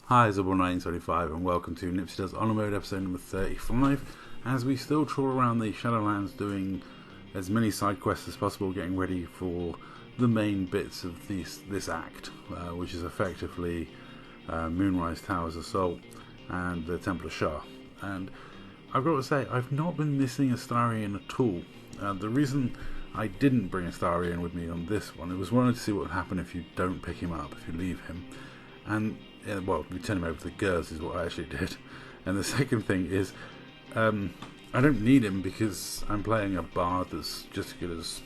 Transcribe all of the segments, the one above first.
Hi, Zubble1975 and welcome to Nipsy Does Honor Mode episode number 35, as we still trawl around the Shadowlands doing as many side quests as possible, getting ready for the main bits of this act, which is effectively Moonrise Tower's Assault and the Temple of Shah. And I've got to say, I've not been missing Astarion at all. The reason I didn't bring Astarion with me on this one, it was wanting to see what would happen if you don't pick him up, if you leave him. And well, we turn him over to the Gers is what I actually did. And the second thing is, I don't need him because I'm playing a bard that's just as good as,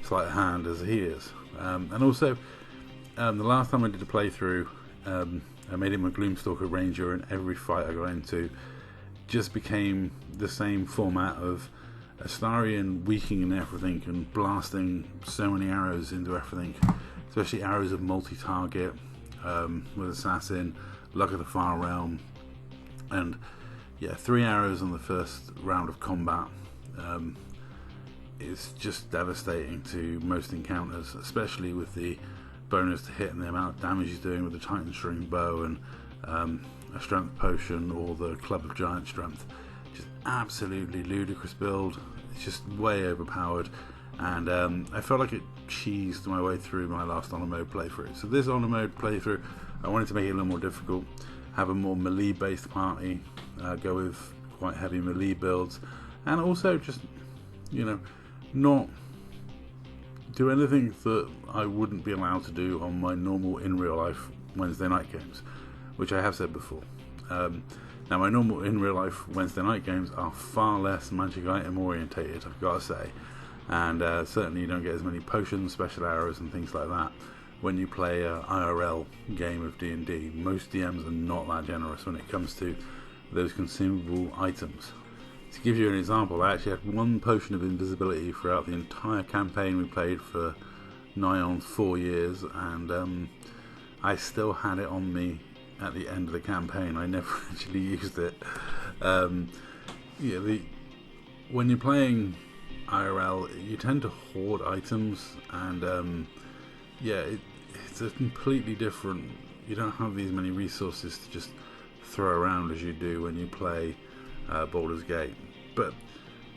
sleight of hand as he is. And also, the last time I did a playthrough, I made him a Gloomstalker Ranger, and every fight I got into just became the same format of Astarion weakening everything and blasting so many arrows into everything, especially arrows of multi-target, with Assassin, Luck of the Far Realm, and yeah, 3 arrows on the first round of combat is just devastating to most encounters, especially with the bonus to hit and the amount of damage he's doing with the Titan String Bow and a Strength Potion or the Club of Giant Strength. Just absolutely ludicrous build. It's just way overpowered. And I felt like it cheesed my way through my last Honor Mode playthrough. So this Honor Mode playthrough, I wanted to make it a little more difficult, have a more melee based party, go with quite heavy melee builds, and also just, not do anything that I wouldn't be allowed to do on my normal in real life Wednesday night games, which I have said before. Now my normal in real life Wednesday night games are far less magic item orientated, I've got to say. And certainly you don't get as many potions, special arrows and things like that when you play an IRL game of D&D. Most DMs are not that generous when it comes to those consumable items. To give you an example, I actually had 1 potion of invisibility throughout the entire campaign we played for nigh on 4 years, and I still had it on me at the end of the campaign. I never actually used it. When you're playing IRL, you tend to hoard items, and it's a completely different, you don't have these many resources to just throw around as you do when you play Baldur's Gate. But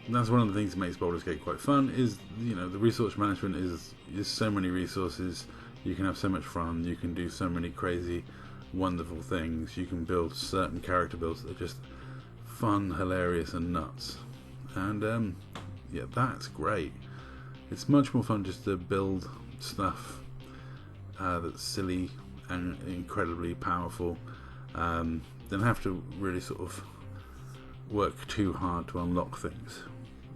that's one of the things that makes Baldur's Gate quite fun, is the resource management is so many resources, you can have so much fun, you can do so many crazy wonderful things, you can build certain character builds that are just fun, hilarious and nuts. And that's great. It's much more fun just to build stuff that's silly and incredibly powerful than have to really sort of work too hard to unlock things.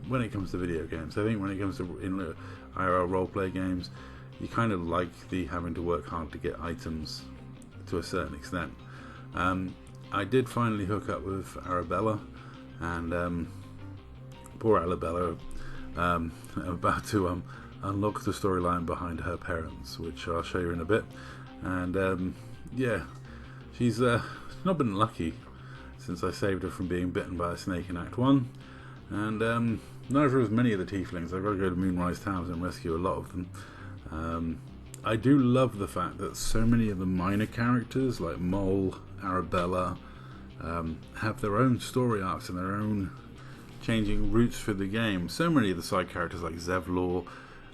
When it comes to video games, I think when it comes to IRL roleplay games, you kind of like the having to work hard to get items to a certain extent. I did finally hook up with Arabella, and poor Arabella, I'm about to unlock the storyline behind her parents, which I'll show you in a bit. And she's not been lucky since I saved her from being bitten by a snake in Act 1, and neither has many of the tieflings. I've got to go to Moonrise Towers and rescue a lot of them. I do love the fact that so many of the minor characters like Mole, Arabella, have their own story arcs and their own changing routes for the game. So many of the side characters like Zevlor,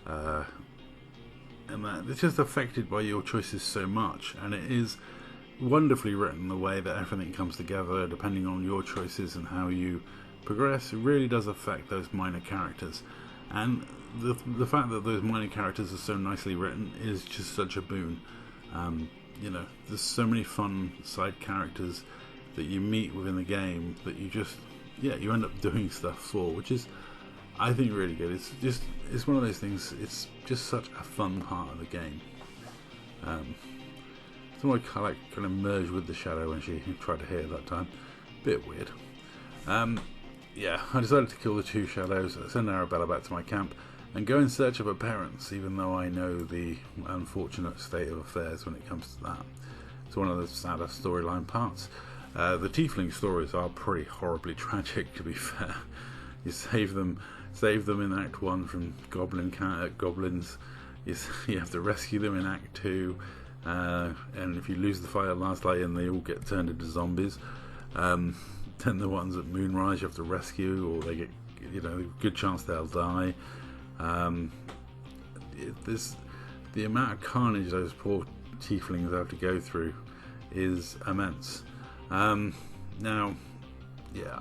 and that it's just affected by your choices so much, and it is wonderfully written, the way that everything comes together depending on your choices and how you progress. It really does affect those minor characters, and the fact that those minor characters are so nicely written is just such a boon. There's so many fun side characters that you meet within the game that you just you end up doing stuff for, which is, I think, really good. It's one of those things, it's just such a fun part of the game. So I kind of merged with the shadow when she tried to hit at that time. Bit weird. I decided to kill the 2 shadows, send Arabella back to my camp, and go in search of her parents, even though I know the unfortunate state of affairs when it comes to that. It's one of the sadder storyline parts. The tiefling stories are pretty horribly tragic, to be fair. You save them in Act 1 from goblins. You have to rescue them in Act 2, and if you lose the fight at last light and they all get turned into zombies, then the ones at Moonrise you have to rescue, or they get, good chance they'll die. The amount of carnage those poor tieflings have to go through is immense. Now, yeah,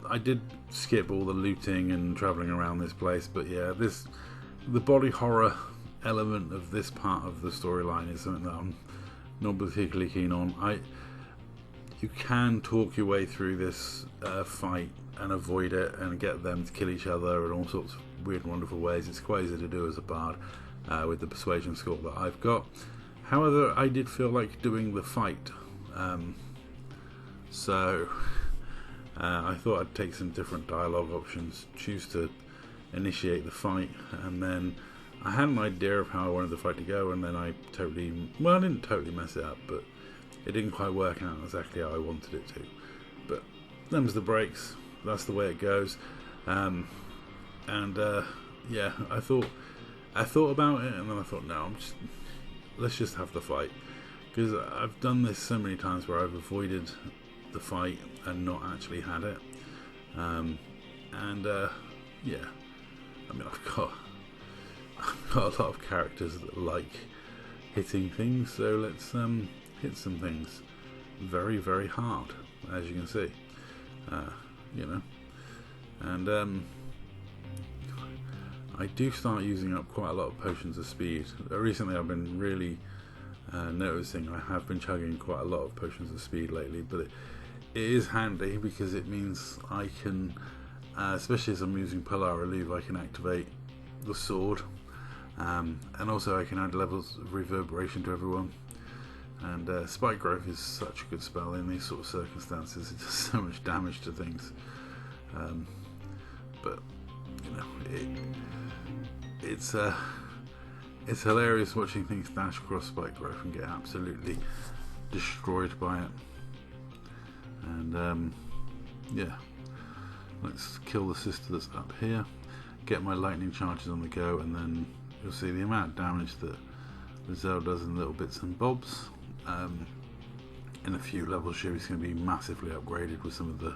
I did skip all the looting and travelling around this place, but yeah, the body horror element of this part of the storyline is something that I'm not particularly keen on. You can talk your way through this fight and avoid it and get them to kill each other in all sorts of weird and wonderful ways. It's quite easy to do as a bard with the persuasion score that I've got. However, I did feel like doing the fight, so I thought I'd take some different dialogue options, choose to initiate the fight, and then I had an idea of how I wanted the fight to go, and then I didn't totally mess it up, but it didn't quite work out exactly how I wanted it to. But them's the breaks, that's the way it goes. Yeah, I thought about it, and then I thought, no, let's just have the fight, because I've done this so many times where I've avoided the fight and not actually had it. Yeah, I mean, I've got a lot of characters that like hitting things, so let's hit some things very, very hard, as you can see. And I do start using up quite a lot of potions of speed. Recently I've been really noticing I have been chugging quite a lot of potions of speed lately, but it is handy because it means I can, especially as I'm using Polar Relief, I can activate the sword, and also I can add levels of reverberation to everyone. And Spike Growth is such a good spell in these sort of circumstances. It does so much damage to things. But it's hilarious watching things dash across Spike Growth and get absolutely destroyed by it. And yeah, let's kill the sister that's up here, get my lightning charges on the go, and then you'll see the amount of damage that the Zell does in little bits and bobs. In a few levels she's going to be massively upgraded with some of the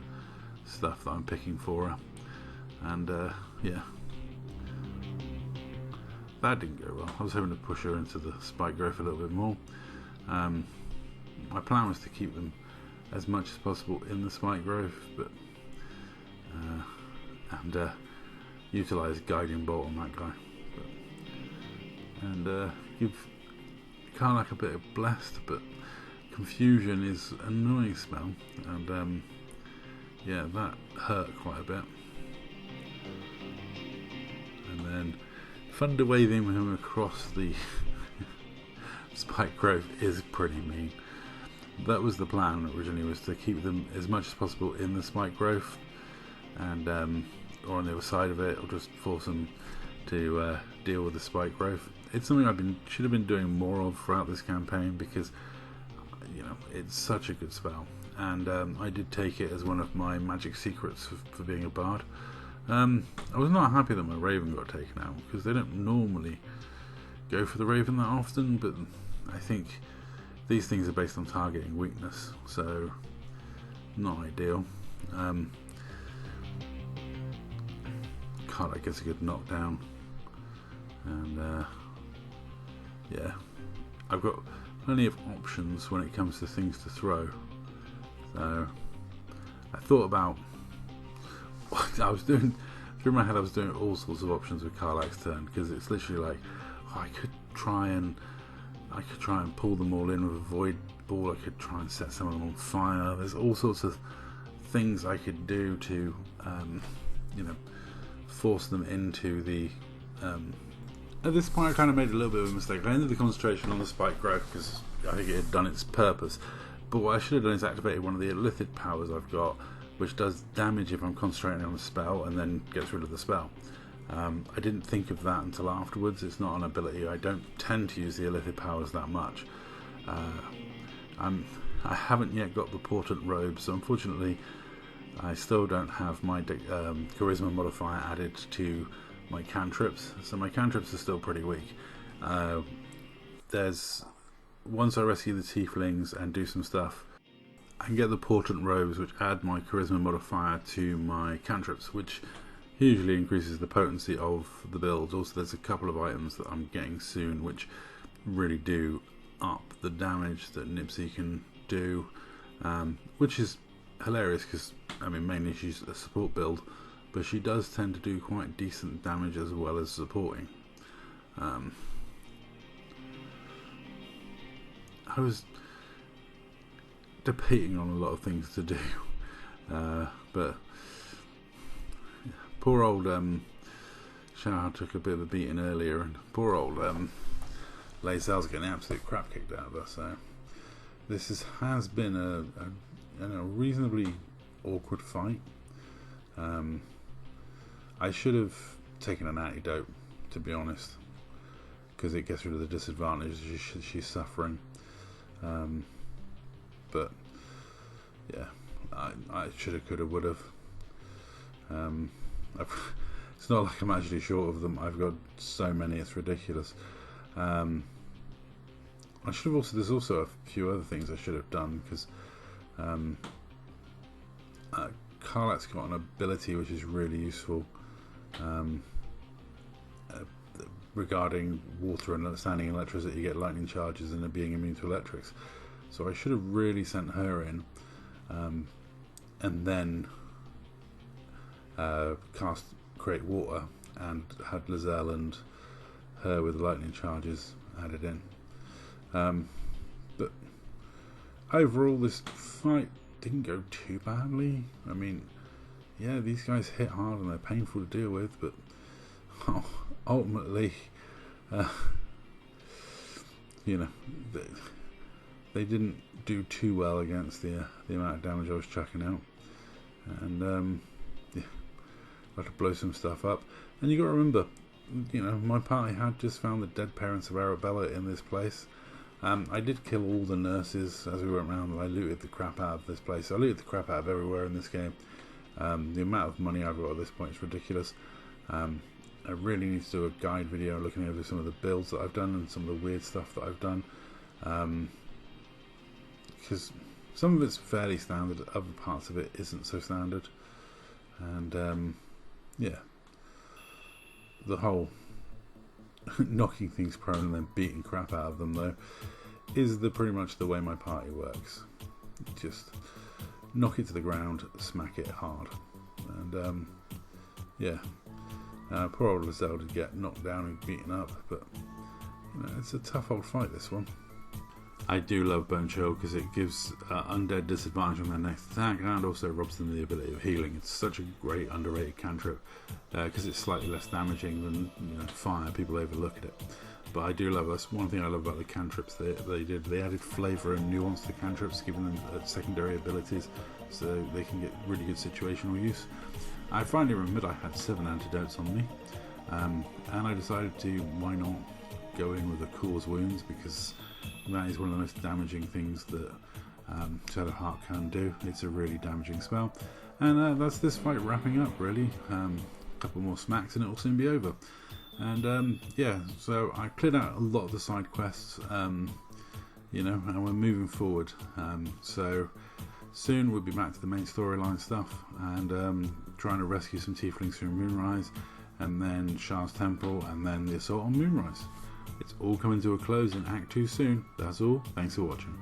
stuff that I'm picking for her. And yeah, that didn't go well. I was hoping to push her into the Spike Growth a little bit more. My plan was to keep them as much as possible in the Spike Growth, but and utilise Guiding Bolt on that guy, and give Karlach a bit of Blessed, but Confusion is an annoying spell, and yeah, that hurt quite a bit. And then Thunder Waving him across the Spike Growth is pretty mean. That was the plan originally, was to keep them as much as possible in the Spike Growth, and or on the other side of it, or just force them to deal with the Spike Growth. It's something I should have been doing more of throughout this campaign, because it's such a good spell, and I did take it as one of my magic secrets for being a bard. I was not happy that my Raven got taken out, because they don't normally go for the Raven that often, but I think these things are based on targeting weakness, so not ideal. Karlach gets a good knockdown, and yeah, I've got plenty of options when it comes to things to throw. So I thought about I was doing through my head. I was doing all sorts of options with Karlach's turn, because it's literally like, I could try and pull them all in with a void ball. I could try and set some of them on fire. There's all sorts of things I could do to force them into the at this point I kind of made a little bit of a mistake. I ended the concentration on the Spike Growth because I think it had done its purpose, but what I should have done is activated one of the illithid powers I've got, which does damage if I'm concentrating on a spell and then gets rid of the spell. I didn't think of that until afterwards. It's not an ability. I don't tend to use the illithid powers that much. I haven't yet got the portent robe, so unfortunately I still don't have my charisma modifier added to my cantrips, so my cantrips are still pretty weak. Once I rescue the tieflings and do some stuff, I can get the portent robes which add my charisma modifier to my cantrips, which hugely increases the potency of the build. Also, there's a couple of items that I'm getting soon which really do up the damage that Nipsy can do, which is hilarious because, I mean, mainly she's a support build, but she does tend to do quite decent damage as well as supporting. I was debating on a lot of things to do, but poor old Shah took a bit of a beating earlier, and poor old Lae'zel's getting absolute crap kicked out of her. So this has been a reasonably awkward fight. I should have taken an antidote, to be honest, because it gets rid of the disadvantage she's suffering. But yeah, I should have, could have, would have. It's not like I'm actually short of them. I've got so many, it's ridiculous. I should have also. There's also a few other things I should have done, because Karlak's got an ability which is really useful regarding water and understanding electricity. You get lightning charges and being immune to electrics. So I should have really sent her in, and then cast Create Water and had Lae'zel and her with lightning charges added in. But overall, this fight didn't go too badly. I mean, yeah, these guys hit hard and they're painful to deal with, but ultimately, you know, they didn't do too well against the amount of damage I was chucking out, and yeah, I had to blow some stuff up. And you got to remember, you know, my party had just found the dead parents of Arabella in this place. I did kill all the nurses as we went around, and I looted the crap out of this place. I looted the crap out of everywhere in this game. The amount of money I've got at this point is ridiculous. I really need to do a guide video looking over some of the builds that I've done and some of the weird stuff that I've done. Because some of it's fairly standard, other parts of it isn't so standard. And yeah, the whole knocking things prone and then beating crap out of them, though, is pretty much the way my party works. Just knock it to the ground, smack it hard. And yeah, poor old Lae'zel did get knocked down and beaten up, but you know, it's a tough old fight, this one. I do love Bone Chill because it gives undead disadvantage on their next attack, and also robs them the ability of healing. It's such a great underrated cantrip because it's slightly less damaging than, you know, fire. People overlook it, but I do love us. One thing I love about the cantrips they added flavour and nuance to cantrips, giving them secondary abilities so they can get really good situational use. I finally remembered I had 7 antidotes on me, and I decided to, why not go in with the Cause Wounds, because that is one of the most damaging things that Shadow Heart can do. It's a really damaging spell. And that's this fight wrapping up, really. A couple more smacks and it will soon be over. And yeah, so I cleared out a lot of the side quests, you know, and we're moving forward. So soon we'll be back to the main storyline stuff, and trying to rescue some tieflings through Moonrise, and then Shah's Temple, and then the assault on Moonrise. It's all coming to a close in Act 2 soon. That's all. Thanks for watching.